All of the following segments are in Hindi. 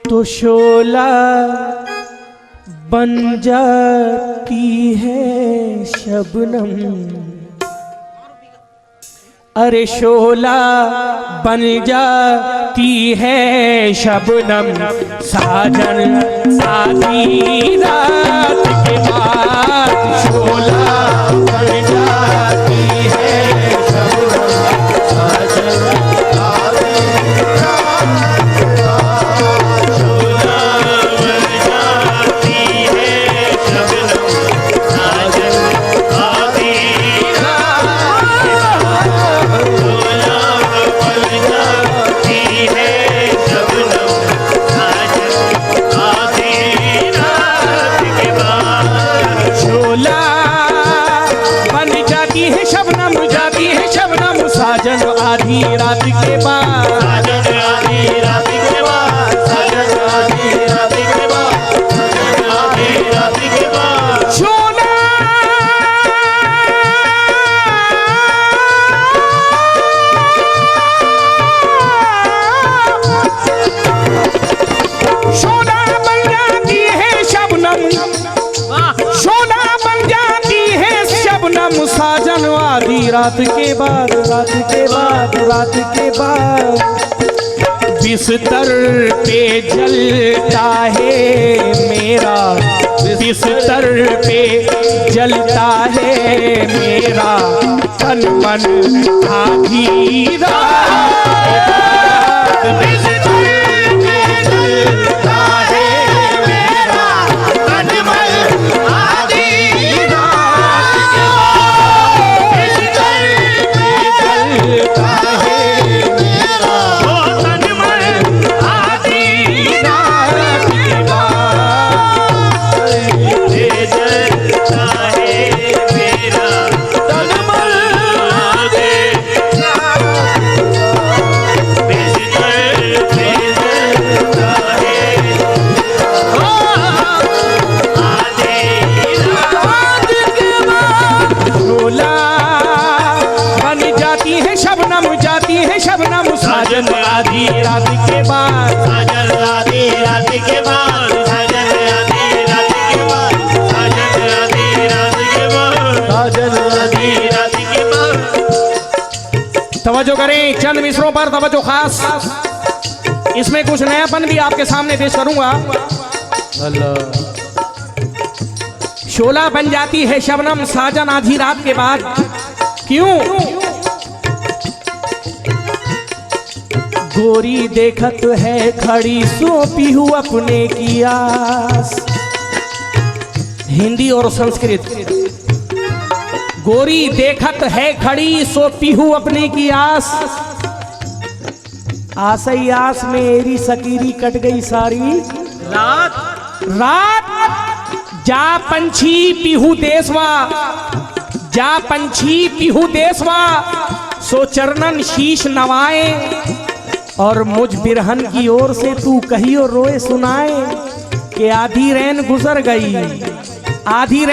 तो शोला बन जाती है शबनम। अरे शोला बन जाती है शबनम, साजन आधी रात के बाद शोला बन जाती है शबनम, साजन आधी रात के बाद शोला बन जाती है शबनम, साजन आधी रात के बाद शोला बन जाती है शबनम, साजन आधी रात के बाद शोला बन जाती है शबनम, जाती है शबनम, साजन आधी रात के बाद, साजन आधी रात के बाद, साजन आधी रात के बाद, साजन आधी रात के बाद शोला शोला बन जाती है शबनम, शोला बन जाती है शबनम, साजन आधी रात के बाद, रात के बाद, रात के बाद बिस्तर पे जलता है मेरा, बिस्तर पे जलता है मेरा तन मन आधी रात, बिस्तर पे जलता है मेरा तन मन आधी रात के बाद, बिस्तर पे जलता है मेरा तन मन आधी रात के बाद, जलता है मेरा तन मन आधी शबनम, जाती है शबनम, साजन आधी रात के बाद, साजन आधी रात के बाद, साजन आधी रात के बाद, साजन आधी रात के बाद, साजन आधी रात के बाद। तवज्जो करें चंद मिसरों पर, तवज्जो खास। इसमें कुछ नयापन भी आपके सामने पेश करूंगा। शोला बन जाती है शबनम, साजन आधी रात के बाद। क्यों? गोरी देखत है खड़ी सौंपी हूँ अपने की आस। हिंदी और संस्कृत। गोरी देखत है खड़ी सौंपी हूँ अपने की आस, आसई आस मेरी सकीरी कट गई सारी रात, रात जा पंछी पीहू देसवा, जा पंछी पीहू देसवा, सो चरणन शीश नवाए, और मुझ बिरहन की ओर से तू कहियो रोए सुनाए कि आधी रैन गुजर गई, आधी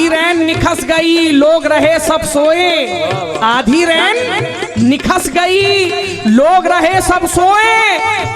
रैन निखस गई, लोग रहे सब सोए, आधी रैन निखस गई, लोग रहे सब सोए,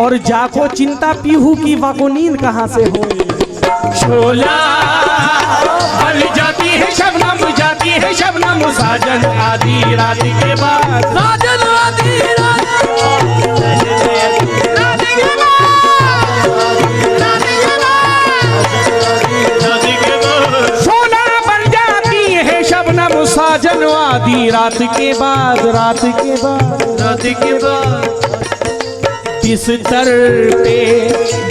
और जाको चिंता पीहू की वाको नींद कहाँ से होए। शोला बन जाती है शबनम, जाती है शबनम, साजन आधी रात के बाद, साजन आधी रात शोला बन जाती है शबनम, साजन आधी रात के बाद, रात के बाद, रात के बाद बिस्तर पे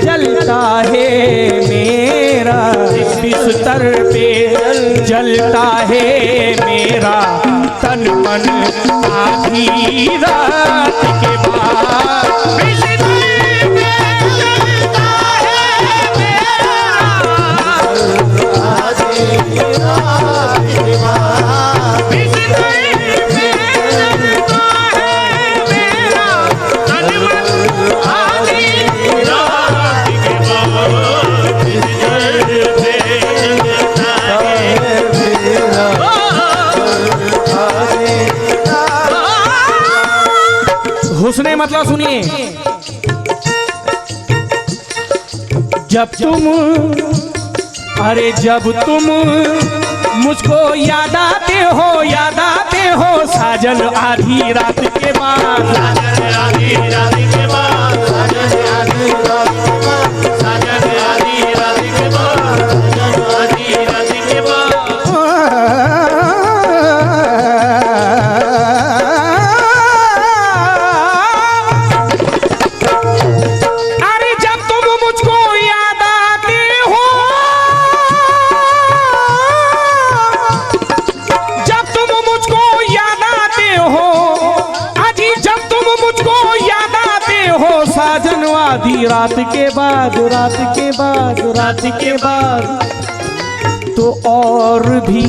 जलता है मेरा, बिस्तर पे जलता है मेरा तन मन आधी रात के बाद, बिस्तर पे जलता है मेरा आधी रात के बाद, बिस्तर पे जलता है मेरा तन मन आधी रात के बाद, बिस्तर पे जलता है मेरा आधी। हुस्ने मतलब सुनिए, जब तुम, अरे जब तुम मुझको याद आते हो साजन आधी रात के बाद, साजन आधी रात के बाद, साजन आधी रात के बाद, साजन आधी रात के बाद, साजन आधी रात के बाद। अरे जब तुम मुझको याद आते हो, जब तुम मुझको याद आते हो, अजी जब तुम मुझको याद आते हो साजन आधी रात के बाद, रात के बाद, रात के बाद, तो और भी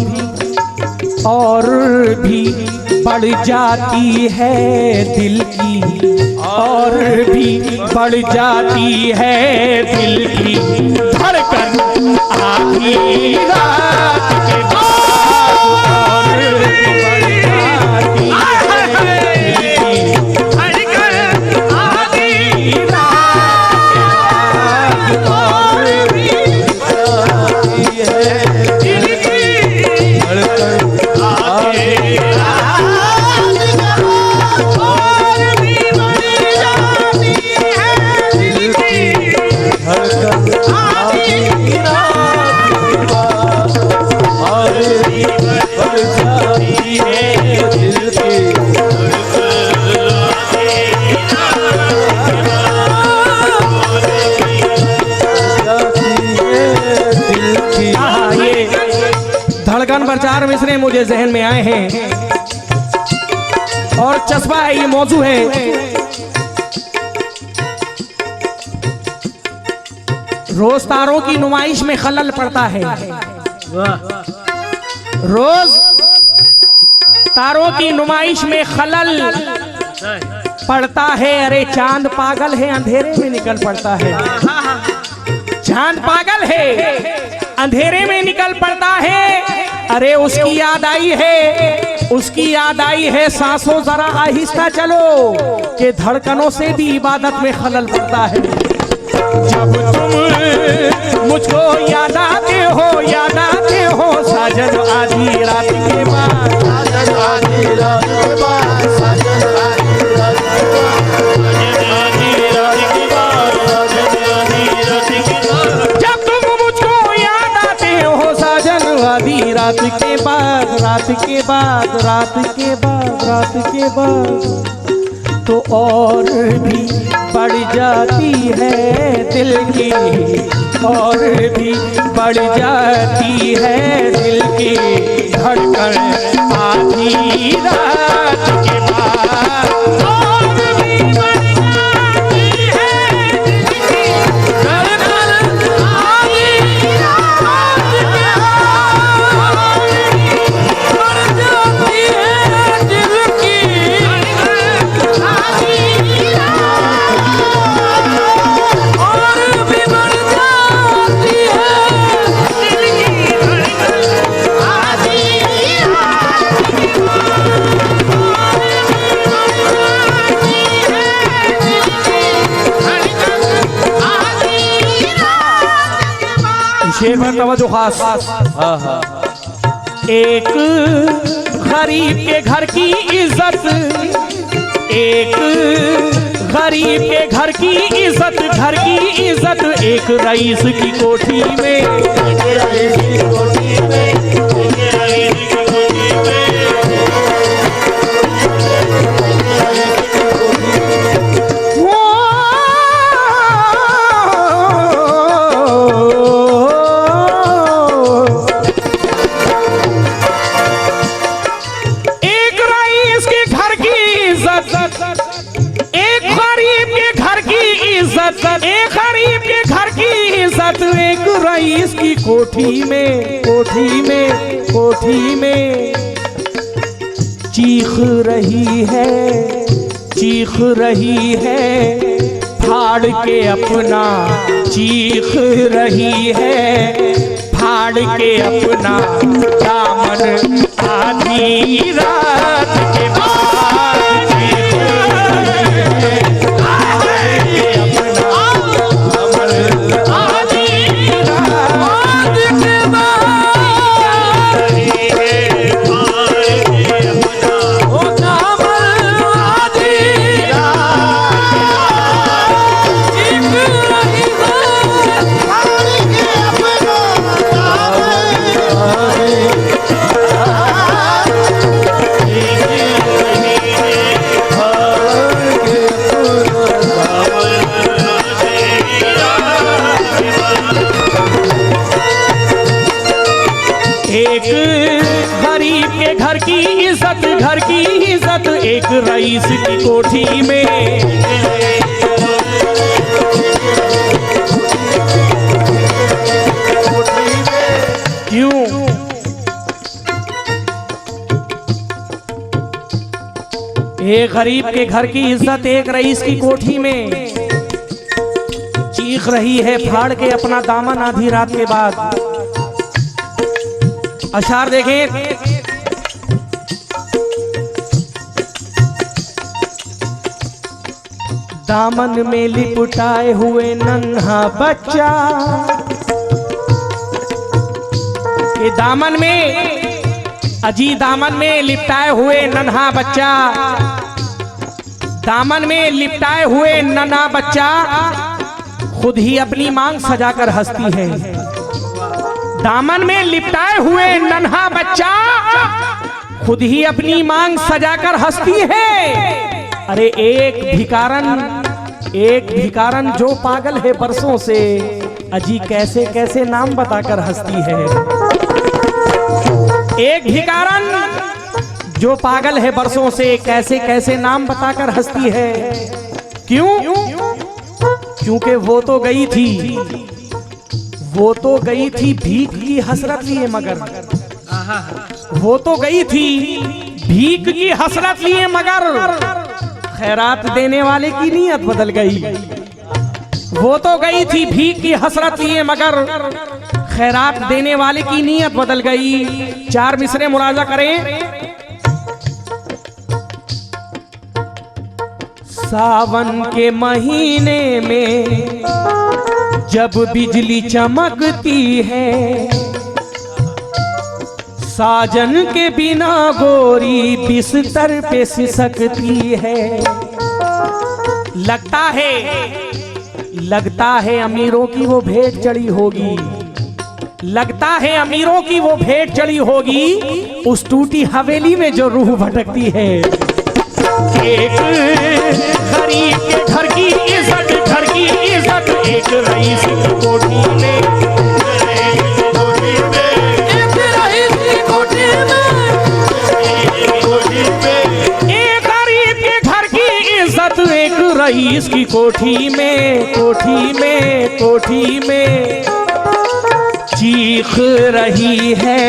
बढ़ जाती है दिल की, और भी बढ़ जाती है दिल की धड़कन आधी रात के बाद, और भी बढ़ जाती है दिल की धड़कन आधी रात के बाद, और भी बढ़ जाती है दिल की धड़कन आधी रात। धड़कन पर चार मिसरे मुझे जहन में आए हैं और चस्पा है, ये मौजू है। रोज तारों की नुमाइश में खलल पड़ता है, रोज तारों की नुमाइश में खलल पड़ता है। अरे चांद पागल है अंधेरे में निकल पड़ता है, चांद पागल है अंधेरे में निकल पड़ता है। अरे उसकी याद आई है, उसकी याद आई है, सांसों जरा आहिस्ता चलो कि धड़कनों से भी इबादत में खलल पड़ता है। जब तुम मुझको याद आते हो साजन आधी रात के बाद, साजन आधी रात के बाद, साजन आधी रात के बाद, साजन आधी रात के बाद। जब तुम मुझको याद आते हो साजन आधी रात के बाद, रात के बाद, रात के बाद, रात के बाद, तो और भी बढ़ जाती है दिल की, और भी बढ़ जाती है दिल की धड़कन आधी रात के बाद, और भी बढ़ जाती है दिल की धड़कन आधी रात के बाद, बढ़ जाती है दिल की धड़कन आधी रात, और भी बढ़ जाती है दिल की धड़कन आधी रात के बाद। शेर पर तवज्जो खास। एक गरीब के घर की इज्जत, एक गरीब के घर की इज्जत, घर की इज्जत एक रईस की कोठी में, एक रईस की कोठी में, एक रईस की कोठी में, एक रईस के घर की इज्जत, एक गरीब के घर की इज्जत, एक गरीब के घर की इज्जत एक रईस की कोठी में, कोठी में, कोठी में चीख रही है, चीख रही है फाड़ के अपना, चीख रही है फाड़ के अपना दामन आधी रात के बाद, चीख रही है फाड़ के अपना दामन आधी एक रईस की कोठी में। क्यों? एक गरीब के घर की इज्जत एक रईस की कोठी में। चीख रही है फाड़ के अपना दामन आधी रात के बाद। अशार देखें, दामन में लिपटाए हुए नन्हा बच्चा, ये दामन में अजी दामन में लिपटाए हुए नन्हा बच्चा, दामन में लिपटाए हुए नन्हा बच्चा खुद ही अपनी मांग सजाकर हंसती है। दामन में लिपटाए हुए नन्हा बच्चा खुद ही अपनी मांग सजाकर हंसती है। अरे एक भिकारन जो पागल है बरसों से, अजी कैसे कैसे नाम बताकर हंसती है। एक भिकारन जो पागल है बरसों से, कैसे कैसे नाम बताकर हंसती है। क्यों? क्योंकि वो तो गई थी भीख की हसरत लिए, मगर वो तो गई थी भीख की हसरत लिए, मगर खैरात देने वाले की नीयत बदल गई। वो तो गई थी भीख की हसरत लिए, मगर खैरात देने वाले की नीयत बदल गई। चार मिसरे मुलाजा करें। सावन के महीने में जब बिजली चमकती है, साजन के बिना गोरी बिस्तर पे सिसकती है। लगता है अमीरों की वो भेंट चढ़ी होगी, लगता है अमीरों की वो भेंट चढ़ी होगी, उस टूटी हवेली में जो रूह भटकती है। एक गरीब के घर की इज्जत, एक रईस की कोठी में, एक रईस की कोठी में, एक गरीब के घर की इज्जत, एक रईस की कोठी में, कोठी में चीख रही है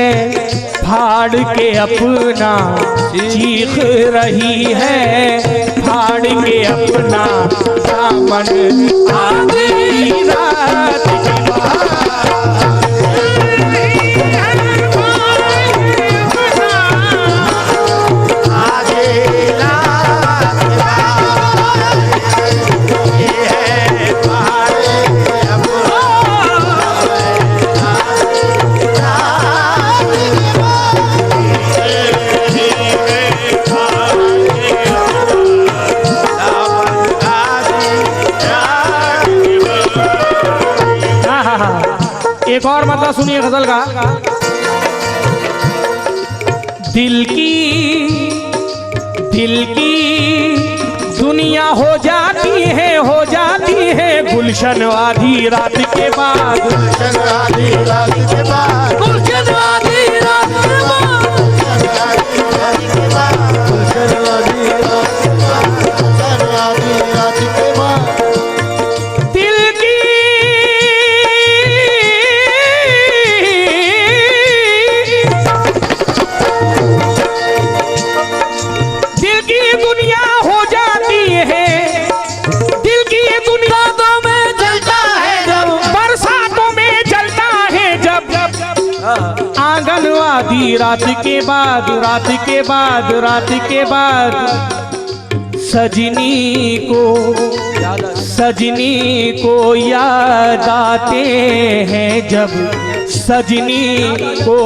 फाड़ के अपना, चीख रही है फाड़ के अपना दामन आधी रात के बाद। एक और मतलब सुनिए गजल का। दिल की दुनिया हो जाती है गुलशन आधी रात के बाद, गुलशन आधी रात के बाद, गुलशन आधी रात के बाद, गुलशन आधी रात के बाद। आधी रात के बाद सजनी को याद आते हैं जब, सजनी को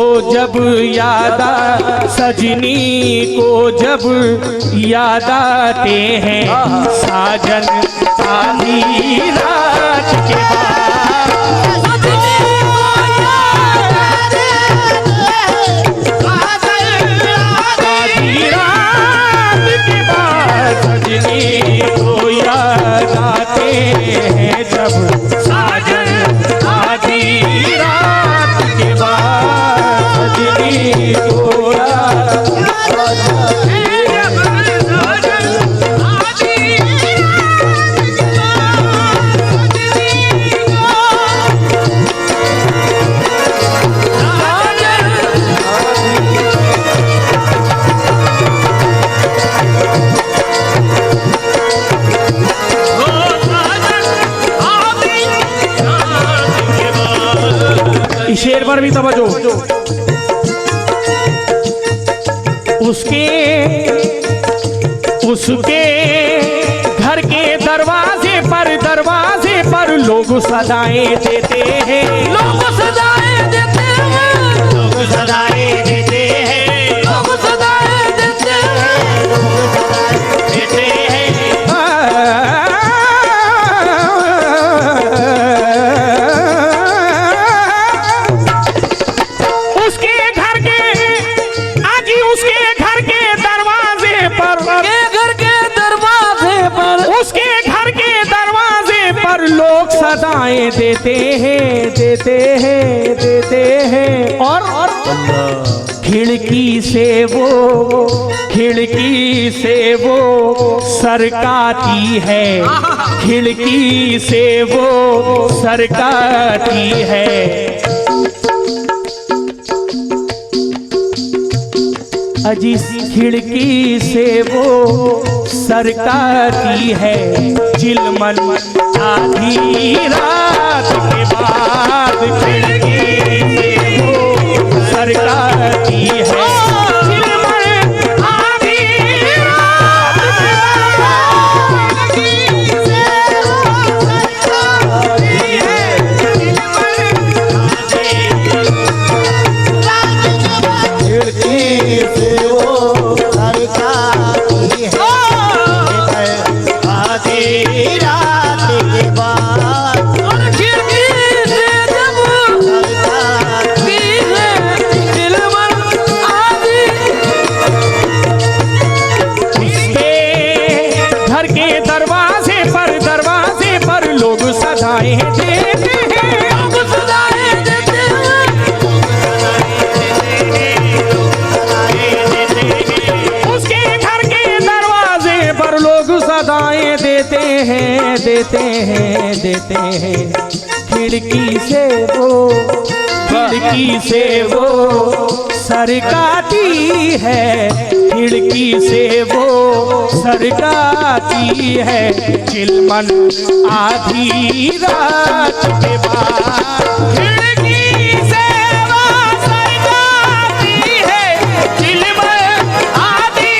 जब याद आते हैं साजन आधी रात के बाद। सजनी को याद आते हैं जब साजन आधी रात के बाद, सजनी को याद आते हैं जब शेर पर भी तवज्जो। उसके घर के दरवाजे पर लोग सदाएं देते हैं, लोग सदाएं देते हैं, लोग सदाएं देते हैं, लोग सदाएं देते हैं, लोग सदाएं देते हैं। उसके घर के आजी उसके घर के दरवाजे पर, उसके घर के दरवाजे पर लोग सदाएं देते हैं और खिड़की से वो सरकाती है, खिड़की से वो सरकाती है। अजी खिड़की से वो सरकाती है, चिलमन आधी रात के बाद खिड़की से वो सरकाती है, चिलमन आधी रात के बाद खिड़की से वो सरकाती है, खिड़की से वो सरकाती है, आधी रात के बाद खिड़की से जब सरकाती चिलमन आधी। उसके घर के दरवाजे पर लोग सदाएं देते हैं, लोग सदाएं देते हैं। उसके घर के दरवाजे पर लोग सदाएं देते हैं। खिड़की से वो सरकाती है, खिड़की से वो सरकाती है, चिलमन आधी रात के बाद खिड़की से वो सरकाती है, चिलमन आधी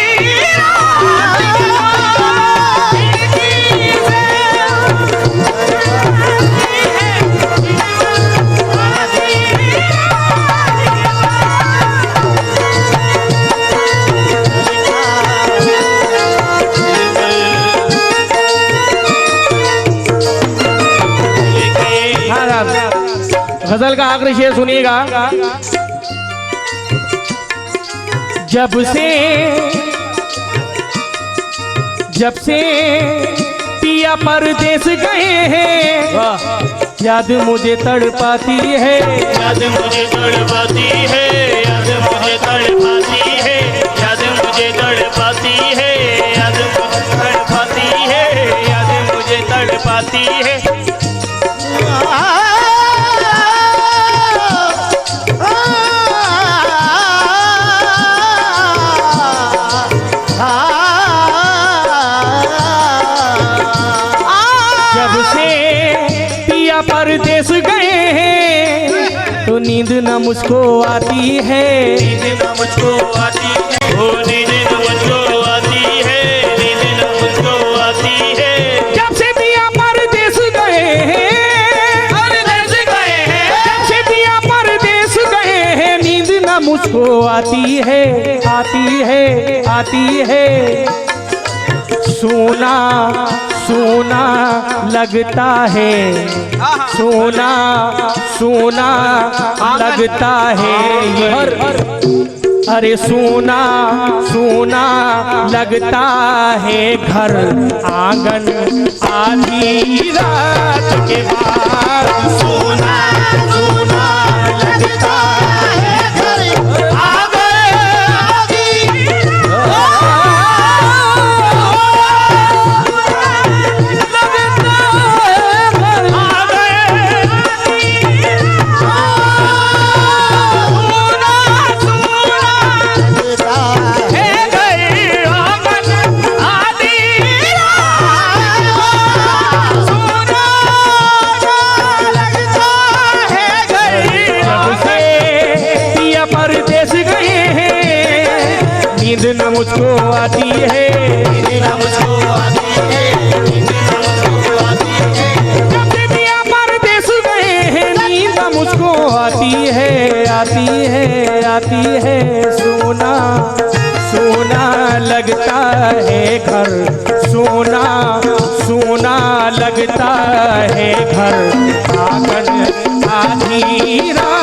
रात के बाद खिड़की से गजल का आखिरी शेर सुनिएगा। जब से पिया परदेस गए हैं, याद मुझे तड़पाती है, याद मुझे तड़पाती है, याद मुझे तड़पाती है, याद मुझे तड़पाती है, याद मुझे तड़पाती है, याद मुझे तड़पाती है। जब से पिया परदेस गए हैं तो नींद न मुझको आती है, नींद न मुझको आती है, ओ नींद न मुझको आती है, नींद न मुझको आती है। जब से पिया परदेस गए हैं, परदेस गए हैं, जब से पिया परदेस गए हैं, नींद न मुझको आती है, आती है। सोना लगता है, सोना लगता है ये, अरे सोना लगता है घर आंगन आधी रात के बाद, सोना लगता है घर आंगन आधी मुझको आती है, निंदा मुझको आती है, निंदा मुझको आती है। जब से पिया परदेस गए हैं नींद मुझको आती है, आती है, आती है। सोना सोना लगता है घर, सोना सोना लगता है घर, आंगन आधी रात